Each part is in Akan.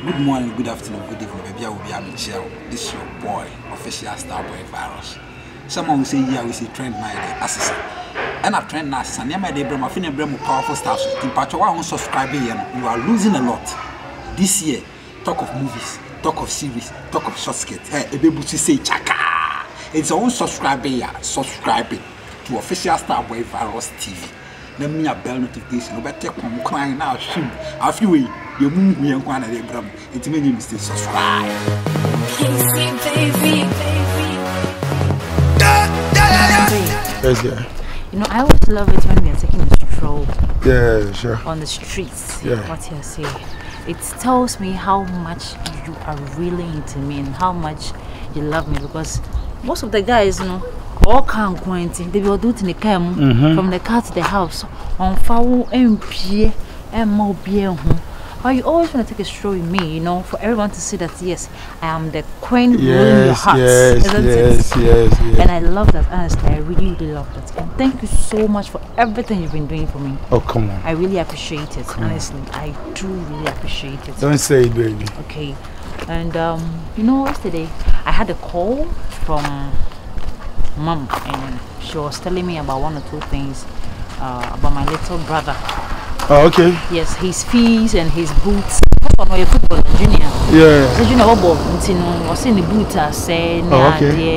Good morning, good afternoon, good evening, baby. I will be Michelle. This is your boy, official star boy virus. Someone will say, yeah, we say trend my assassin. And I trend now, and my day, I feel a powerful stars. In part, you are subscribing, you are losing a lot. This year, talk of movies, talk of series, talk of short skits. Hey, a baby to say, chaka. It's our own subscribing to official star boy virus TV. Let me a bell notification. But take one crying now, shoot. I feel you move me and one of the brum. It's made you mistake. Subscribe. Yes, yeah. You know, I always love it when we are taking a stroll. Yeah, sure. On the streets. Yeah. What you say. It tells me how much you are really into me and how much you love me, because most of the guys, you know, all can't go into. They will do it in the car, from the car to the house, on foul and pie and more beer. Or you always want to take a stroll with me, you know, for everyone to see that yes, I am the queen ruling your heart. Yes. And I love that, honestly. I really love that. And thank you so much for everything you've been doing for me. Oh, come on. I really appreciate it. Honestly, I do really appreciate it. Don't say it, baby. Okay. And you know, yesterday I had a call from Mom, and she was telling me about one or two things about my little brother. Oh, okay. Yes, his fees and his boots. Oh, football junior. Yeah. So junior what was in the boots I said. Oh, okay.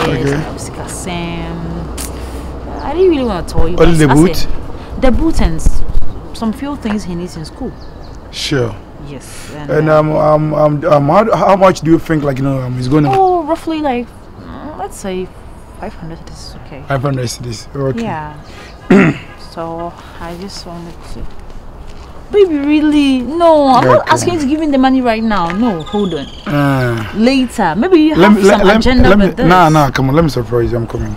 I didn't really want to tell you. Only the boot? The boot and some few things he needs in school. Sure. Yes. And how much do you think, like, you know, he's going to? Oh, roughly like let's say 500 is okay. 500 is this. Okay. Yeah. So I just wanted to. Baby, really? No, I'm not asking you to give me the money right now. No, hold on. Later. Maybe you have some agenda with this. Nah, come on. Let me surprise you. I'm coming.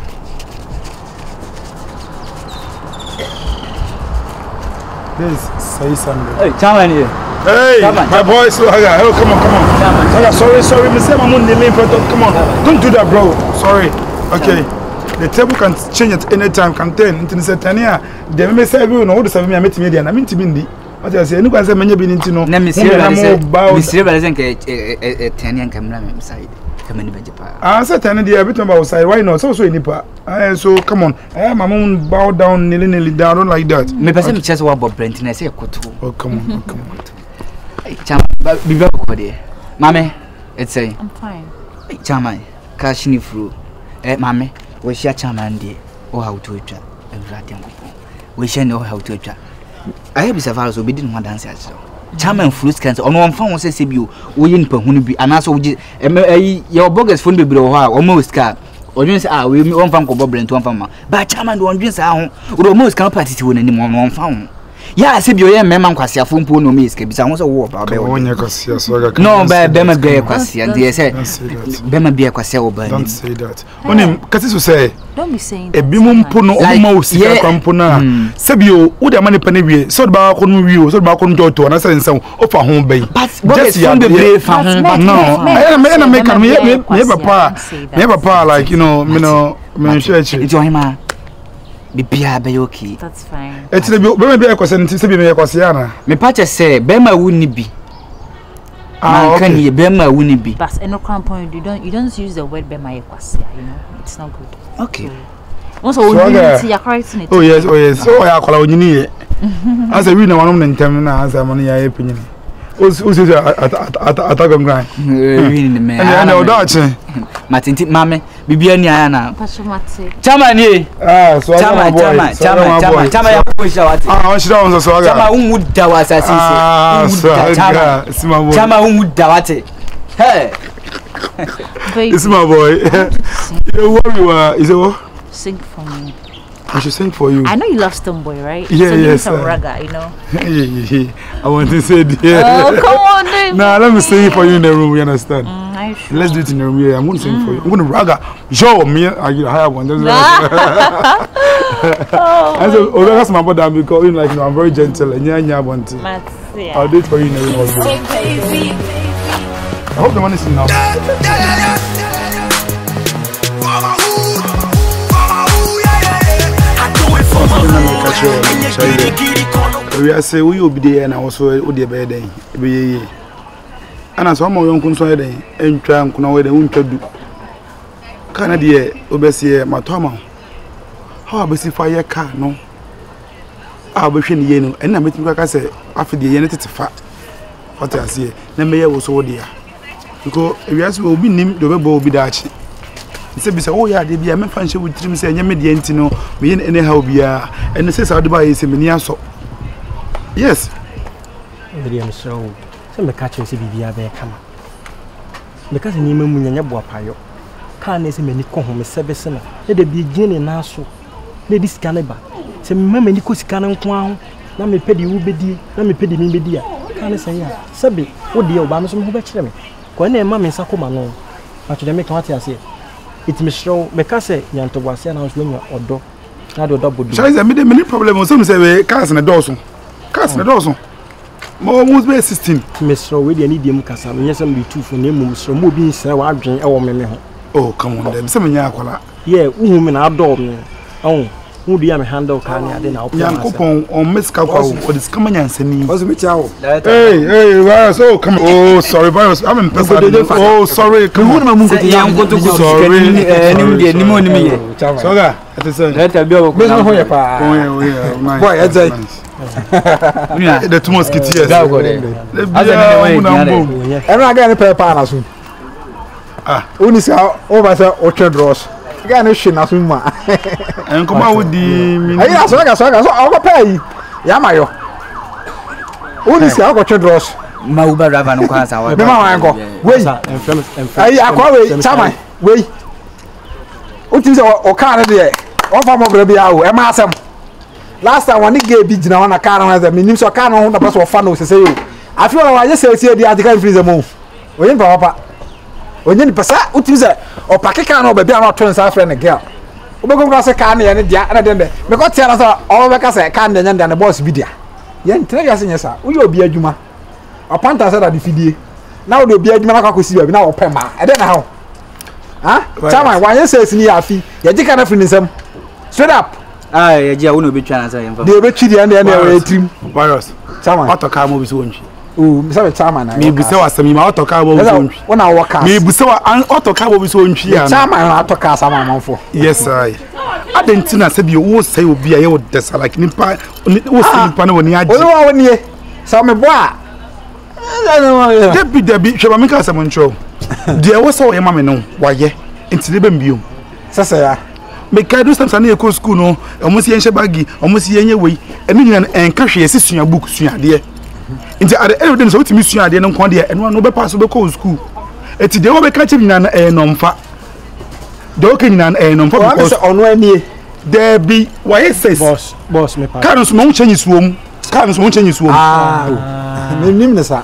This say something. Hey, Chairman here. Hey, my boy, so oh, come on. Sorry, Mr. Mamun, come on. Don't do that, bro. Sorry. Okay. The table can change at any time. Can turn into the Tania. The me say we know the 7 me meet media. I mean to bindi. What I say, anybody say many been into no. Let me see. Mr. Balazen Tania camera side. Come in Japan. I said Tania, a bit about side. Why not? So nipa. So come on. I am my mom bow down, nearly down, don't like that. Me person just what about Brent and I say oh, come on. Chairman, be very good. Mammy, it's say. I'm fine. Chairman, cash ni through. Mammy. We share Chairman dear, or how to eat and writing. We shall know how to eat. I have a virus obedient one dance as well. Chairman fruits cancer on one phone says you, we in Pahuni, and also your bogus phone be below almost car. Or you say, we one from Bob and one from but Chairman won't drink our or almost can't participate in any one phone. Yeah, I said your man was your phone pool no miss, I was a war about no, but Bema be a question, dear said Bema be a question. Don't say that. On him, Cassis say, don't be saying a bimum puno almost campona. Sabio, would a money penny, so about you, so about to an sense of a home bay. But just young baby found no, I am making me never pa like you know, enjoy my. Okay. That's fine. It's the baby question to be a Cosiana. Me patch say, Bema wouldn't be. Can you Bema wouldn't be? But in no point, you don't use the word Bema Equasia, you know, it's not good. Okay. Also, you're correcting it. Oh, yes. Oh, I call you. As a winner, one of them, as a money opinion. Who's at a grind? I know that. Martin, Mammy, Bibiana. Chairman, so Chama, push out. She don't so Chama would dawas as Chama would dawate. Hey, it's my boy. You know what you are? Is it sing for me? I should sing for you. I know you love Stoneboy, right? Yeah, so yes. Some raga, you know. I want to say dear. Oh, come on, dude. Nah, let me sing for you in the room. You understand? Sure. Let's do it in the room. Yeah, I'm going to sing for you. I'm going to raga. Show me. I get a higher one. I said, oh, that's my brother because like I'm very gentle and yeah, want to. I'll do it for you in the room also. I hope the one is enough. We are saying we will be there and also will be there. ana so ma yon kun so yede entwa nkuna we de untwa du kana de obesie matoma ha obesi fa ye ka no a obehwe ne ye no enna metimi ka se afi de ye ne tetefa fata asie na meye wo so wo de a because ewiase obi nim do bebo obi daachi se bi se o ya de bia me fa nhye wutirim se enye me de enti no me ye ne ha obi a ene se sa de ba ye se me ni aso yes Very so. Some catching se bibia be kama. Because ni mamu nyanya bo apayo. Ka na se mani ko ho me sebese na. E de bi gine na so. Na di sika na ba. Se mama ni ko sika na nko aho. Na me pedi wo bedi, na me pedi mi bedi a. Ka na se ya. Sebe wo de o ba no so mo be kire me. Ko na e ma me nsa ko ma no. Ma de me kan ati ase. It me show me ka se nyanto bo ase na so nya odo. Na do bodu. Chaize me de many problem o so me se we cars na doso. Cars na doso. Mo almost be 16. Mr. We dey need dem kasa me yesem be 2 for name Mr. Mo bi nsere wa adwen e wo me ho. Oh, come on them. Se me nya akola. Yeah, uhu me na adom me. Oh, who do you handle can ya dey na open. Yankopon on miska kwa o dis kama nyansani. Ozo me chawo. Hey, virus. Oh, come on. Oh, sorry, virus. I'm in person. Oh, sorry. Come on. Sorry. Ni mo ni me. Soga, ate say. Let be o. Me no ho ye pa. Oh, yeah. Boy, edzai. The two musketeers. Go go there. Eno aga ne pepa na so. Oni sa o ba sa o twa dross. Aga ne hwe na so ma. En koma wo di mi. Ayi na so aga so o ko pay. Ya mayo. Oni sa o ko twa dross. Ma uba driver no kwa sa wa. Me ma wan ko. Wei. Ayi akwa wei chama. Wei. O ti se o ka ne de. O fa mo gra bia o. E ma asem. Last time when he gave big na wana car na me nim so car no na pass ofa no se say yo afi o wa je se di adika freezer mo oyin papa onye ni pesa utimi se o pack car no ba bia na to nsa friend girl o be go se car na ye ne dia na dem be me ko tia na so o be ka se car na nya na boss bi dia ye ntre ya se nya sa uye obi adwuma o panta se da di fidie na o de obi adwuma na ka ko si ba bi na o pe ma e de na ha chama wa ye se sini ya afi ye dika na free nsam straight up Ah, yeah, we no be trying to say. They be chidi and they trim. Virus. Chairman. Autocar mo bi so onchi. Oh, me say chairman na. Me bi se wa sami ma autocar mo bi so onchi. When I work. Me bi se wa autocar mo bi so onchi ya. Chairman na autocar sama manfo. Yes sir. Adentina se bi wo say obi a ye wo desa like nipa wo say nipa na woni age. Oni wa woni e. Sa me bo a. Debi hweba me ka se mo ncho. De wo say wo ye ma me no wa ye. Ntide be mbio. Sasa ya. Me ka do stamps na e school no omosi yenhye bagi omosi yenye wei enu nyina enka hwe ye sesua book sua de nti ade everything so utimi sua de no nko de enu no be pass be ko school eti de wo be ka che nyina na no mfa de o ke nyina na no mfa because ono anie there be why says boss me pa kan so mo change suom me nim ne sa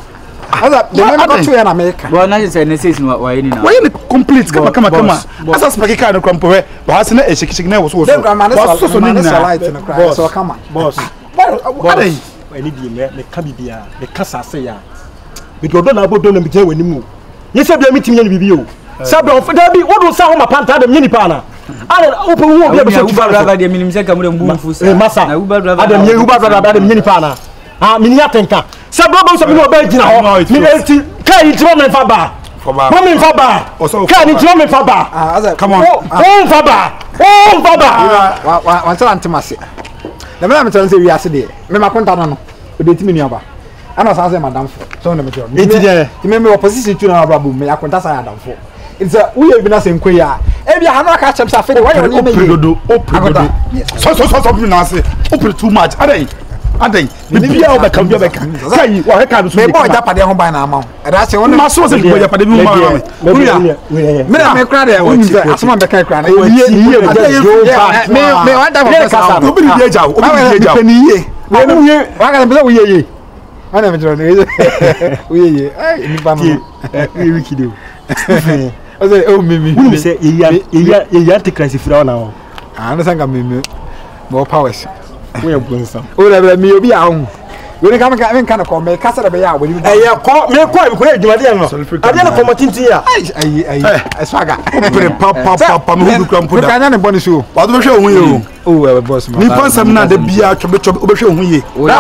Asa de me ko to ya na America. Well, na say ne says no why ni na. Why ni complete kama. Asa spaki ka no kwampo we. Ba hase na eshikishik na wo so. Dem grandma na so na light na cry so kama. Boss. Adai. Wani bi me ka bibia, me ka sase ya. Me do na bodo na me je wani mu. Ye se bia mitimi ya bibi o. Sabra of da bi wo do sa ho mapanta da me ni pa na. Ada opo wo bia be so Uber driver de minim se kamure mbu mfusa. Masa. Na Uber driver. Adam ye Uber driver Adam ye ni pa na. Ah, me ni atenka. Sabra bo so me no ba gina ho. Me enti kai ti mo me fa ba. Mo me fa ba. Kai ni ti mo me fa ba. Ah, come on. Oh fa ba. Oh fa ba. Wa tell antimase. Na me na me tell say wi ase de. Me makonta no no. O de ti me ni aba. Ana sa say madam fo. So na me tell. Enti de. Ti me opposition tu na aba bu me akonta sa madam fo. It's a we have been as enkoyi a. E bia ha no ka chem sa fe de why you no me. Opredodo. So me na say. Opre too much. Adai bibia obeka sai wa heka so me boy japade ho ban na ama e da se won ma so se boy japade bi ma me na me kra de won se asoma be kan kra na me wa da for obi bi eja ni ye wa ga be wo ye ana me tro ni wo ye ai ni ba no we kido o se o me se ya te crazy fra na o ana sanga me mo powers we bonsa o le me obi a ho We can kind of come, make Casa Bay. When you call me, call him, I didn't come to here. I swagger. Papa, who come put an bonus you. What do show you? Oh, boss. Me pass some now the beer to show me. What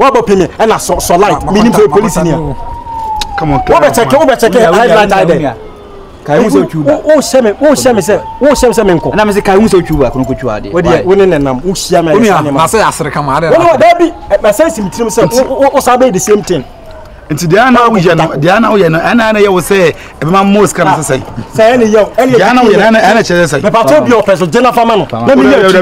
about me? And I saw light, meaning for police in here. Come on, I Kai who Cuba? Oh, Sammy, Menko. And I'm a Kai who Cuba, Kukuchuadi. What do you win and who Siam? I say, I come out. There be my sense in himself, or the same thing. And today now we are not, Diana, and I will say, most can say. Say any young, any Diana, and I say, the Patobio person, Jennifer Mano. Let me hear you.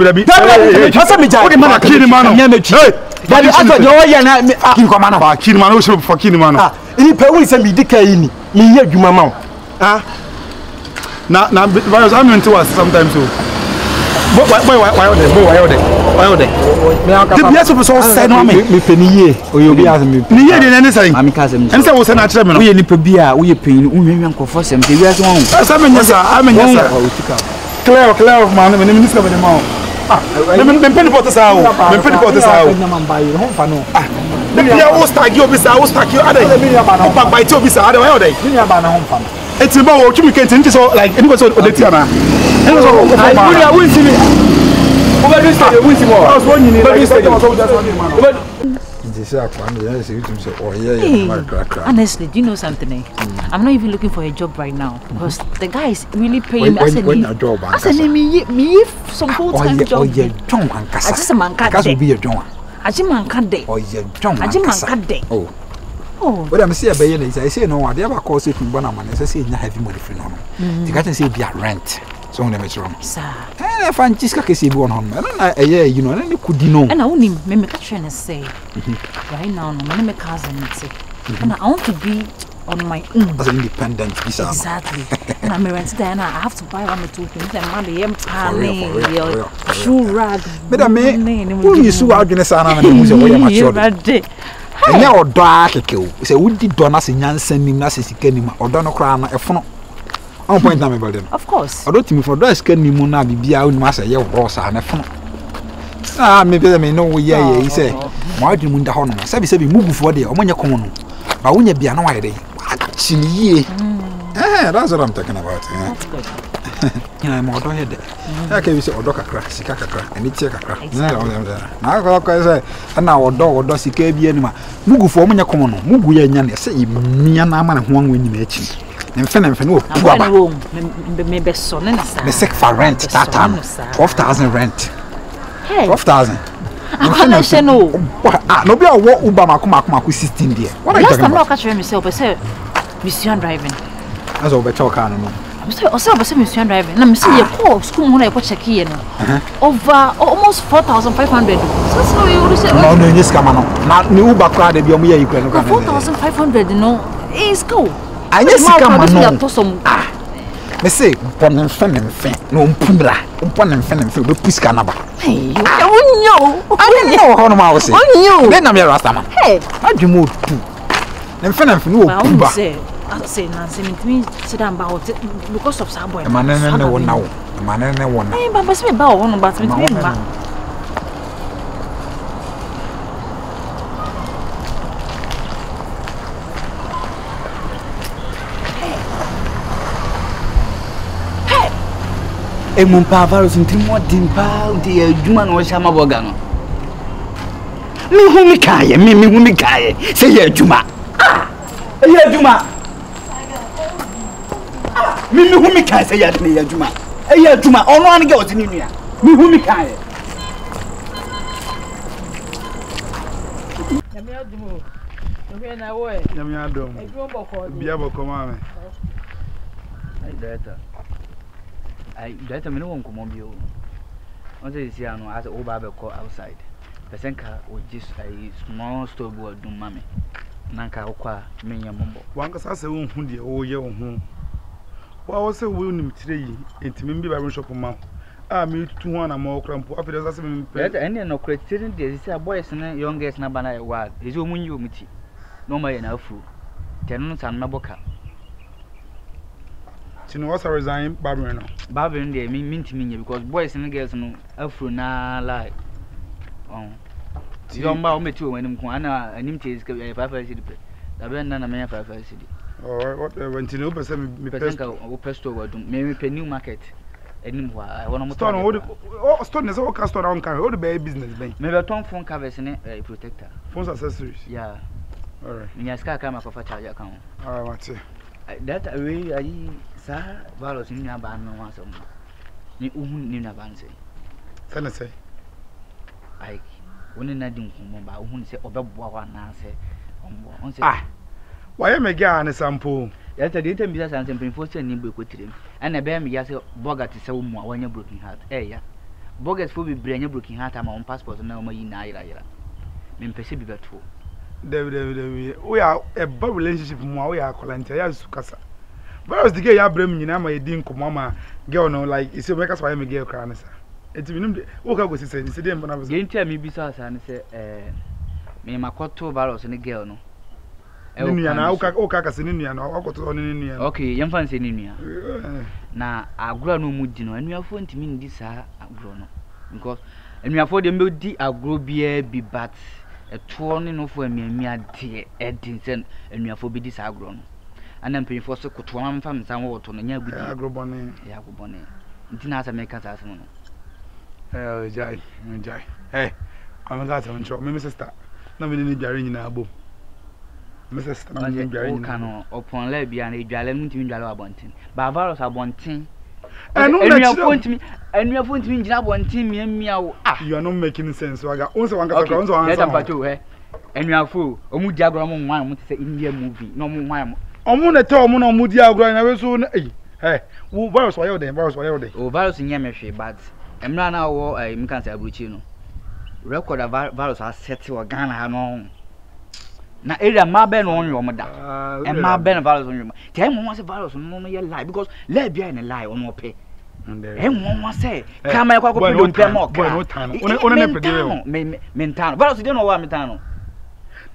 Now, virus, I'm into us sometimes too. Why are they? The yes of us all said, Mammy, me, or you'll be asking me. Near anything, I'm cousin. And so was an actual we need to be a we paying Uncle for some. Yes, I'm in Claire, man, when you discover the mouth. I'm penny for the sound. I'm penny for the sound. I will start you, Miss. I will start you. I don't know by 2 weeks. I don't know. It's about what you can think so like it was on the Tiana. I will see me. I was one in honestly, do you know something? I'm not even looking for a job right now because the guy is really paying me. I said, me some full-time job. I just a man can't be a job. I just man can't day. I just man can't day. Oh, but I'm saying, I say no, I never call it from Bonamman. I say, you have money for no. You can't say be a rent. So on the metro. Sir, I find Jiska can see one home. I don't know, you know, and you could know. And I only make a train and say, right now, no, my cousin, and I want to be on my own. As an independent, exactly. And I'm a rent then I have to buy 1 or 2 things and money, shoe rag. But I mean, who you sue out in a son and who's away much. And now, dark kill. Say, would the donors in Yan sending Nassi Kenima or Donald Crown a phone? I'll point them about them. Of course. I don't think for those Kenimuna be out master, your rosa and a phone. Ah, maybe they may know, yeah, he said. Why do you want the honor? Sabi said, move for the when you're common. But when you be an idea, see, that's what I'm talking about. That's good. I'm more don't head. I can say, Odoka crack, Sikaka crack, and it's a crack. Now, I say, and now, or dog or dossy KB anima. Mugu for when you're common, Mugu yan, say, me and I'm one when you met him. And Fen and Fenu, maybe son and the sick for rent, that time 12,000 rent. 12,000. I say no. Nobody walk Ubama 16 there. What are you talking about? I'm not catching myself, I say, Monsieur driving. That's all better, can I saw Monsieur driving. I'm seeing your poor school when I watch a key over almost 4,500. So you would say, no, this come on. Not new back card, you can 4,500, it's cool. I just come on. Me say, upon them fan and fan, no pumbla, upon them fan and feel with Piscanaba. Hey, I know how to say. Then I'm your Rastaman. Hey, how do you move to? Then fan and no pumba. I say, Nancy, me sit down about it because of some boy. A man and one now. A man and one. Hey, but must be about one about me. E mon pavaros intimo dimpa de adwuma no chama bogano mi hu mi kaye say ye adwuma ye adwuma mi hu mi kaye say ye adwuma ono an ge otini nua mi hu mi kaye yami adumo no na wo e yami adom bia boko mame ai data that I won't come on you. On the Siano as all Babco outside. The Senka was just a small store board, do mammy. Nanka Oka, Minya Mumbo. One can say, who the old year home. What was a willing today? It's me by shop mouth. I meet 200 more crumple after the assassin. Any no criterion, there is a boy and youngest Nabana word. Is your moon you meet. No, my enough fool. Tenants and Maboka. You know what's a resign, Barbara? Barbara, they mean to me because boys and girls know Afro na like. Yomba o metu when him kwana anim tis 5 cedi pe. Da be na me 5 cedi. Oh, what went in open me Person o pesto wadum. Me pe new market. Enim ho I want mo store no store ne so store on can hold the business ben. Me be ton phone covers ne protector. Phones accessories. Yeah. All right. Nya ska ka ma for charge account. All right, what's That way I sa valos ni aba no aso. Ni uhun ni na ban say. Sana say. Ai woni na di nkomo ba uhun say obeboa wa na say ombo. On say why am I getting a sample? Yes, I didn't be as something for sending book with him. And I bear me as a bogat is so more when you're broken heart. Eh, yeah. Bogus will be bringing broken heart. I'm on passport and now my Naira. Men perceive that too. We are a bad relationship. We are collecting. Yes, Casa. But was the gay Abraham, you know, my dinko mama girl, no, like it's a make us why I'm a girl crown. It's been okay. Was saying, it's a damn when I was going to tell me besides and say, me my quarter barrels and a girl, no. Okay, young fancy ninia. Na agro no mudi no enu afo ntimi ndi sa agro no because enu afo de medi agro bia bi but eto ne no fo amiami ade edin sen enu afo bi di sa agro no ana mpanyfo so koto na mfa msan wo to no nya gudi agro bone nti na asa meka sa asem no jai hey amaga sa ncho me sister na me ni biare nyina abom Mrs. Cano upon Labia and Jalen Muntin Abontin. Barbaros Abontin. And you appoint me, and you appoint me in Jabontin, me and meow. Ah, you are not making sense. So I got also one grounds on and you are full. Omudiagram one say India movie, no more. Omuna tell Muna Mudia never soon. Hey, who virus why they virus why they? Oh, virus in Yameshi, but I'm not now a Mcansa Buccino. Record of virus has set to a Ghana no. Na area ma ben on your mother and ma ben virus on your tell me once a virus on your lie because let be in a lie on no pay and one say come I don't pay more mental virus don't know what metano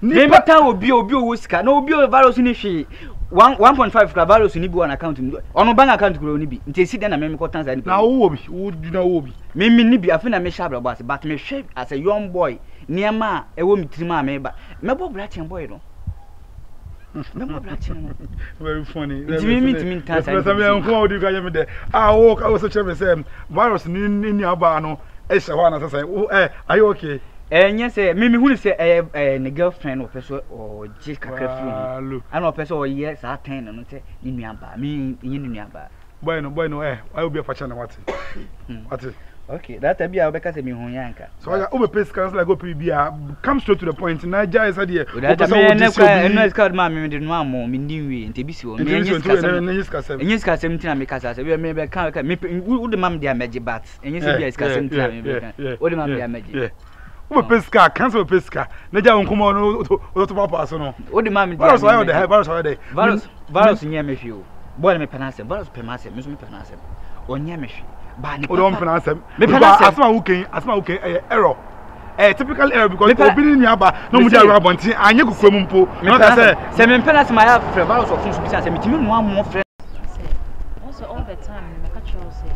metal will be whisker no be a virus in she 1.5 virus in Ibu an account on bank account grow nibi nti si den na me ko Tanzania na wo bi wo du na wo bi me nibi afina me shabra boss but me shape as a young boy niema ewo mitrima ameba mebo blachen boy no mebo blachen very funny me Tanzania so me nko odi ka yeme de wo ka wo so chere me say virus ni aba no e she ho na say are you okay yes me hu say ne girlfriend o peso o ji kakra fu ana o peso o yes a 10 no say ni nuaba me yin ni nuaba boy no why obi afacha na what okay that be a beka say me hu yanka so I obe pace can like go bia come straight to the point na ja is there that me no card ma me de no amo me ndinwe nte bi si o me enyes ka sem tina me kasa say me be kan me wo de mam dia meje bat enyes bia is ka sem tina me be kan wo de mam dia meje Ube pesca, cancel pesca. Neja unkumo no to papa so no. O de mama virus why the virus why the virus nya me fi o. Boy me penase, virus penase, me so me penase. Onya me fi. Ba ni. O don penase. Me penase. Asma okay error. Typical error because obi ni aba no mu dia rabonti anye kokura mu mpo. No ka say me penase my have virus of things say me timi no am friend. Also all the time me catch you say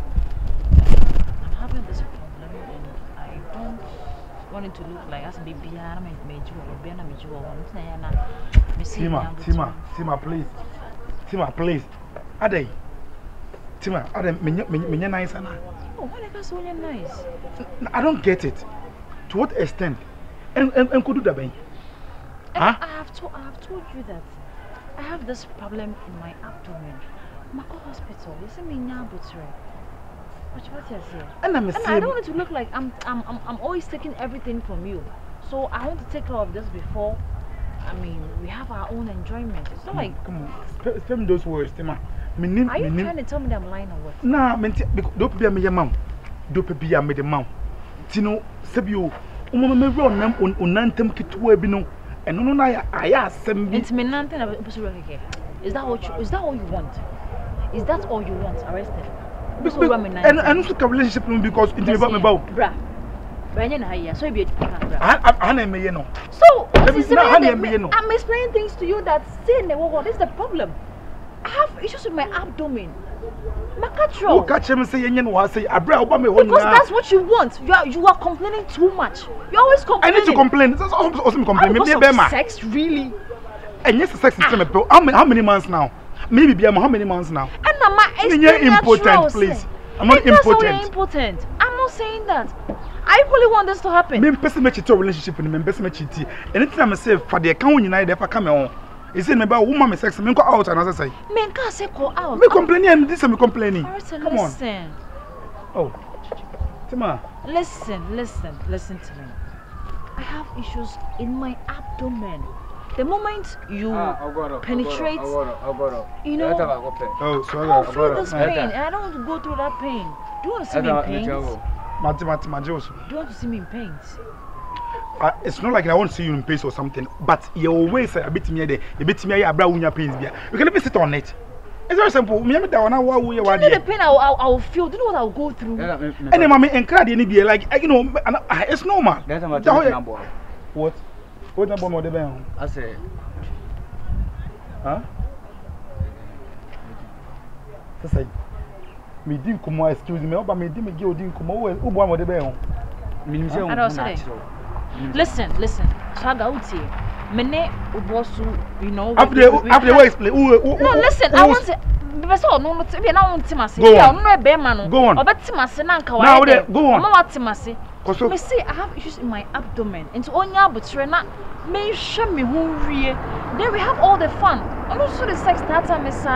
I'm having this problem and I don't want it to look like as baby and me be na me jiwo na me see Tima please Ade me nice ana oh why that so nice I don't get it to what extent and could do that ben I have told you that I have this problem in my abdomen my hospital you see me now butre. What you say? And I don't want it to look like I'm always taking everything from you. So I want to take care of this before. I mean, we have our own enjoyment. It's not like come on. Spell me those words, Tima. Are you trying to tell me that I'm lying or what? Nah, don't be a me mom. Don't be a me the mom. Tino, Sebio, me run them on nantem kitu ebino. And no na I asem. It's me nantem Is that what you want? Is that all you want? Arrested? And so relationship because it about me about bra Brian Haya so be I me no so I'm explaining things to you that say this is the problem I have issues with my abdomen. Oh, catch him say you know say because that's what you want. You are complaining too much. You're always complaining. I need to complain. That's also complaining. Because of sex, really? And yes, the sex is how many months now? Maybe how many months now? And you're impotent, please. I'm not impotent. I'm not saying that. I really want this to happen. Me person me cheat relationship with me person me cheat. Anytime I say for the account united if I come on. Is it about woman me sex me go out and as I say. Me can't say go out. Me complaining and this me complaining. Come listen. Oh. Tima. Listen to me. I have issues in my abdomen. The moment you penetrate, you know, I'll feel this pain, and I don't want to go through that pain. Do you want to see me in pain? Do you want to see me in pain? It's not like I want to see you in pain or something, but you always say a bit me there, a bit me a bra when your pains be. You can even sit on it. It's very simple. Me that one what we are. The pain I will feel. Do you know what I will go through? And mommy encourage any be like you know, it's normal. What? What number more the bell? I say. Huh? Say. Me didn't come excuse me, but me didn't give you come over. Who more the bell? Listen. Chaga uti. Mene ubosu, you know. After explain. No, listen. I want to. No, go on. Go on. Me see, I have issues in my abdomen. Into onya butrena, me show me who real. Then we have all the fun. And also the sex that time is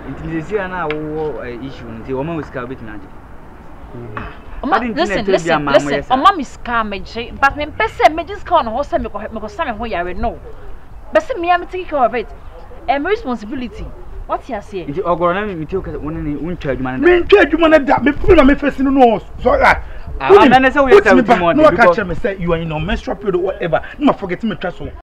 Intimidation na issue. The woman was scared bit now. Listen. Mama is scam, but me person me just call on horse me go some who you know. But me am taking care of it. And responsibility. What you say? It's ogorona me take one charge man. Me charge man that me put me face no so that. I say we tell you no catch me say you are in a menstrual period or whatever. No forget me trust